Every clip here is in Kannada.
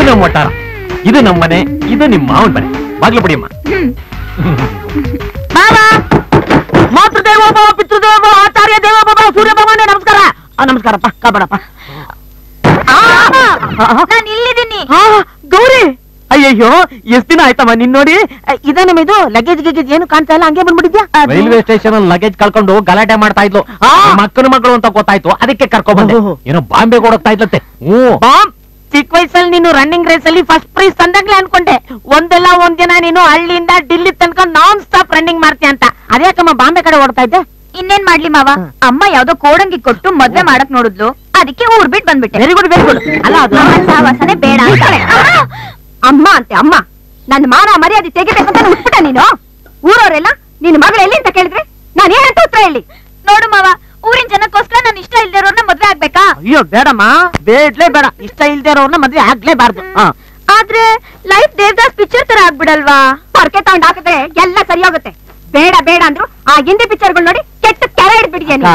ಇದು ನಮ್ಮ ಒಟ್ಟಾರ, ಇದು ನಮ್ಮ ಮನೆ, ಇದು ನಿಮ್ಮ ಮಾವನ ಮನೆ. ಬಾಗ್ಲು ಬಿಡಿಯಮ್ಮ. ಮಾತೃದೇವೋ ಭವ, ಪಿತೃದೇವೋ ಭವ, ಆಚಾರ್ಯ ದೇವೋ ಭವ, ಸೂರ್ಯ ಭಗವಾನೇ ನಮಸ್ಕಾರ. ನಮಸ್ಕಾರಪ್ಪ, ಕಾಪಾಡಪ್ಪ. ನಾನು ಇಲ್ಲಿದ್ದೀನಿ. ಗೌರಿ, ಅಯ್ಯಯ್ಯೋ ಎಷ್ಟ್ ದಿನ ಆಯ್ತಮ್ಮ ನಿನ್ ನೋಡಿ. ಇದೇನಮ್ಮ ಇದು ಲಗೇಜ್ ಗಿಗೇಜ್ ಏನು ಕಾಣ್ತಾ ಇಲ್ಲ, ಹಂಗೆ ಬಂದ್ಬಿಟ್ಟಿದ್ಯಾ? ರೈಲ್ವೆ ಸ್ಟೇಷನ್ ಅಲ್ಲಿ ಲಗೇಜ್ ಕಳ್ಕೊಂಡು ಗಲಾಟೆ ಮಾಡ್ತಾ ಇದ್ಲು. ಮಕ್ಕಳು ಅಂತ ಗೊತ್ತಾಯ್ತು, ಅದಕ್ಕೆ ಕರ್ಕೊಂಡ್ಬಂದೆ. ಏನೋ ಬಾಂಬೆ ಹೋಗ್ತಾ ಇದ್ಲಂತೆ. ಚಿಕ್ಕ ವಯಸ್ಸಲ್ಲಿ ನೀನು ರನ್ನಿಂಗ್ ರೇಸ್ ಅಲ್ಲಿ ಫಸ್ಟ್ ಪ್ರೈಸ್ ತಂದಾಗ್ಲೇ ಅನ್ಕೊಂಡೆ ಒಂದೆಲ್ಲ ಒಂದ್ ದಿನ ನೀನು ಹಳ್ಳಿಯಿಂದ ಡಿಲ್ಲಿ ತನಕ ನಾನ್ ಸ್ಟಾಪ್ ರನ್ನಿಂಗ್ ಮಾಡ್ತೀಯ ಅಂತ. ಅದ್ಯಾಕಮ್ಮ ಬಾಂಬೆ ಕಡೆ ಓಡ್ತಾ ಇದ್ದೆ? ಇನ್ನೇನ್ ಮಾಡ್ಲಿ ಮಾವ, ಅಮ್ಮ ಯಾವ್ದೋ ಕೋಡಂಗಿ ಕೊಟ್ಟು ಮದ್ವೆ ಮಾಡಕ್ ನೋಡಿದ್ಲು, ಅದಕ್ಕೆ ಊರ್ ಬಿಟ್ಟು ಬಂದ್ಬಿಟ್ಟೆ. Very good very good. ಅಲ್ಲ ಅದು ಸಹವಾಸನೆ ಬೇಡ ಅಂತಾಳೆ. ಅಮ್ಮ ಅಂತೆ ಅಮ್ಮ, ನನ್ನ ಮಾನ ಮರ್ಯಾದೆ ತೆಗಿಬೇಕಂತ ಉಟ್ಬಿಟ್ಟ ನೀನು. ಊರವರೆಲ್ಲ ನಿನ್ನ ಮಗಳು ಎಲ್ಲಿ ಅಂತ ಕೇಳಿದ್ರೆ ನಾನು ಏನಂತ ಉತ್ತರ ಹೇಳಿ? ನೋಡು ಮಾವ, ಊರಿನ ಜನಕ್ಕೋಸ್ಕರ ನಾನು ಇಷ್ಟ ಇಲ್ದಿರೋರ್ನ ಮದ್ವೆ ಆಗ್ಬೇಕಾ? ಅಯ್ಯೋ ಬೇಡಮ್ಮ, ಬೇಡ್ಲೇ ಬೇಡ. ಇಷ್ಟ ಇಲ್ದೇ ಇರೋರ್ನ ಮದ್ವೆ ಆಗ್ಲೇಬಾರ್ದು. ಆದ್ರೆ ಲೈಫ್ ದೇವದಾಸ್ ಪಿಕ್ಚರ್ ತರ ಆಗ್ಬಿಡಲ್ವಾ? ಹೊರಕೆ ತಗೊಂಡ್ ಹಾಕಿದ್ರೆ ಎಲ್ಲ ಸರಿ ಹೋಗುತ್ತೆ. ಬೇಡ ಬೇಡ ಅಂದ್ರು ಆ ಹಿಂದಿ ಪಿಕ್ಚರ್ಗಳು ನೋಡಿ ಕೆಟ್ಟ ಕೆರೆ ಹಿಡ್ಬಿಟ್ಟಿದ್ದೇನೆ.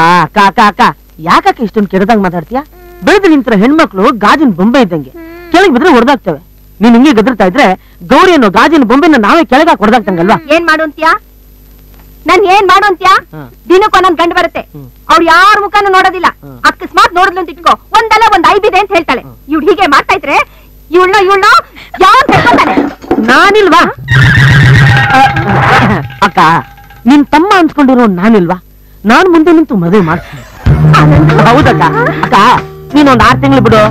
ಯಾಕೆ ಇಷ್ಟೊಂದು ಕೆಡದಂಗ್ ಮಾತಾಡ್ತೀಯ? ಬೆಳೆದು ನಿಂತರ ಹೆಣ್ಮಕ್ಳು ಗಾಜಿನ ಬೊಂಬೆ ಇದ್ದಂಗೆ, ಕೆಳಗೆ ಬಿದ್ರೆ ಹೊಡೆದಾಗ್ತವೆ. ನೀನ್ ಹಿಂಗೆ ಗದರ್ತಾ ಇದ್ರೆ ಗೌರಿ ಅನ್ನೋ ಗಾಜಿನ ಬೊಂಬೆನ ನಾವೇ ಕೆಳಗೆ ಹೊಡೆದಾಗ್ತಂಗಲ್ವಾ? ಏನ್ ಮಾಡು ಅಂತ್ಯಾ? ನನ್ ಏನ್ ಮಾಡು ಅಂತ್ಯಾ? ದಿನಕ್ಕೊಂದೊಂದ್ ಗಂಡು ಬರುತ್ತೆ, ಅವ್ರು ಯಾರ ಮುಖಾನು ನೋಡೋದಿಲ್ಲ. ಅಕಸ್ಮಾತ್ ನೋಡಿದ್ಲು ಅಂತ ಇಟ್ಕೋ, ಒಂದಲ್ಲ ಒಂದ್ ಐಬಿದೆ ಅಂತ ಹೇಳ್ತಾಳೆ. ಇವ್ಳು ಹೀಗೆ ಮಾಡ್ತಾ ಇದ್ರೆ ಇವಳನ್ನ ಯಾವ ಹೇಳ್ಕೊತಾನೆ? ನಾನಿಲ್ವಾ ಅಕ್ಕ? ನಿನ್ ತಮ್ಮ ಅನ್ಸ್ಕೊಂಡಿರೋ ನಾನಿಲ್ವಾ? ನಾನ್ ಮುಂದೆ ನಿಂತು ಮದುವೆ ಮಾಡ್ತೀನಿ. ಹೌದಕ್ಕ. ಅಕ್ಕ ನೀನೊಂದ್ 6 ತಿಂಗಳು ಬಿಡು,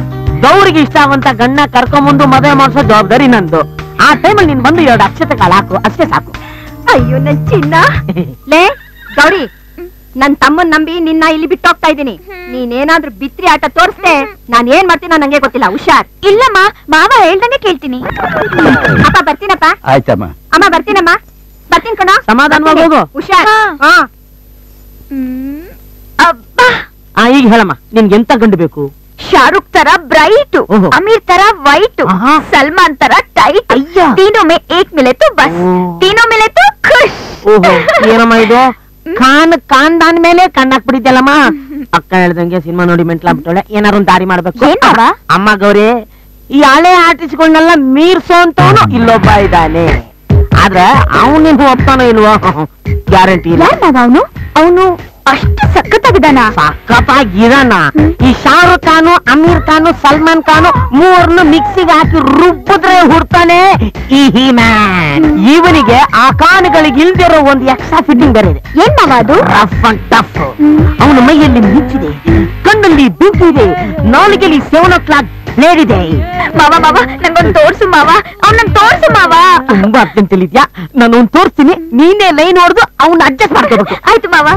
ಗೌರಿಗೆ ಇಷ್ಟ ಆಗುವಂತ ಗಣ್ಣ ಕರ್ಕೊಂಬಂದು ಮದುವೆ ಮಾಡಿಸೋ ಜವಾಬ್ದಾರಿ ನಂದು. ಆ ಟೈಮಲ್ಲಿ ನೀನ್ ಬಂದು 2 ಅಕ್ಷತೆ ಕಾಳು ಹಾಕು, ಅಷ್ಟೇ ಸಾಕು. ಅಯ್ಯೋ ನನ್ ಚಿನ್ನ. ಲೇ ಗೌರಿ, ನನ್ ತಮ್ಮನ್ ನಂಬಿ ನಿನ್ನ ಇಲ್ಲಿ ಬಿಟ್ಟು ಹೋಗ್ತಾ ಇದ್ದೀನಿ. ನೀನೇನಾದ್ರೂ ಬಿತ್ರಿ ಆಟ ತೋರಿಸ್ದೆ ನಾನ್ ಏನ್ ಮಾಡ್ತೀನೋ ನಂಗೆ ಗೊತ್ತಿಲ್ಲ. ಹುಷಾರ್. ಇಲ್ಲಮ್ಮ, ಮಾವ ಹೇಳ್ದಂಗೆ ಕೇಳ್ತೀನಿ. ಅಪ್ಪ ಬರ್ತೀನಪ್ಪ. ಆಯ್ತಮ್ಮ. ಅಮ್ಮ ಬರ್ತೀನಮ್ಮ. ಬರ್ತೀನಿ ಕಣ. ಸಮಾಧಾನವಾಗಿ ಹೋಗು. ಹುಷಾರ್. ಅಬ್ಬಾ, ಈಗ ಹೇಳಮ್ಮ, ನಿನ್ಗೆ ಎಂತ ಗಂಡು ಬೇಕು? ಶಾರುಖ್ ತರ ಬ್ರೈಟ್, ಅಮೀರ್ ತರ ವೈಟ್, ಸಲ್ಮಾನ್ ತರ ಟೈಟ್, तीनों में एक मिले तो बस, तीनों मिले तो खुश. ಏನಮ್ಮ ಇದು? ಕಾಂದಾನ್ ಮೇಲೆ ಕಣ್ಣಾಕ್ಬಿಟ್ಟಿದ್ಯಲ್ಲಮ್ಮ. ಅಕ್ಕ ಹೇಳ್ದಂಗೆ ಸಿನಿಮಾ ನೋಡಿ ಮೆಂಟ್ಲಾಗ್ಬಿಟ್ಟಳೆ. ಏನಾರು ಒಂದ್ ದಾರಿ ಮಾಡ್ಬೇಕು. ಅಮ್ಮ ಗೌರಿ, ಈ ಹಳೆ ಆರ್ಟಿಸ್ಟ್ಗಳನ್ನೆಲ್ಲ ಮೀರ್ಸೋ ಅಂತವನು ಇಲ್ಲೊಬ್ಬ ಇದ್ದಾನೆ. ಆದ್ರೆ ಅವನು ಒಪ್ತಾನೋ ಇಲ್ವೋ ಗ್ಯಾರಂಟಿ ಇಲ್ಲ. ಅವನು ಅಷ್ಟು ಸಖತ್ತಾಗಿದ್ದಾನ? ಸಖತ್ತಾಗಿದಾನ. ಈ ಶಾರುಖ್ ಖಾನು, ಅಮೀರ್ ಖಾನು, ಸಲ್ಮಾನ್ ಖಾನು ಮೂರ್ನು ಮಿಕ್ಸಿಗೆ ಹಾಕಿ ರುಬ್ಬಿದ್ರೆ ಹುಡ್ತಾನೆ ಈ ಹೀಮ್ಯಾನ್. ಇವನಿಗೆ ಆ ಖಾನ್ಗಳಿಗೆ ಇಲ್ದಿರೋ ಒಂದು ಎಕ್ಸ್ಟ್ರಾ ಫಿಟ್ಟಿಂಗ್ ಬೇರೆ ಇದೆ. ಏನ್ ಮಾವ ಅದು? Rough and tough. ಅವನ ಮೈಯಲ್ಲಿ ಮಿಂಚಿದೆ, ಕಣ್ಣಲ್ಲಿ ಬಿಂಕಿದೆ, ನಾಲಿಗೆಯಲ್ಲಿ 7 o'clock ಬ್ಲೇಡ್ ಇದೆ. ಮಾವ ಮಾವ, ನಂಗೊಂದು ತೋರ್ಸು ಮಾವ, ಅವನ್ನ ತೋರ್ಸು ಮಾವ. ತುಂಬಾ ಅರ್ಜೆಂಟ್ ಇದ್ಯಾ? ನಾನು ತೋರಿಸ್ತೀನಿ, ನೀನೇ ಲೈನ್ ಹೊಡೆದು ಅವ್ನ ಅಡ್ಜಸ್ಟ್ ಮಾಡ್ಕೋಬೇಕು. ಆಯ್ತು ಮಾವ.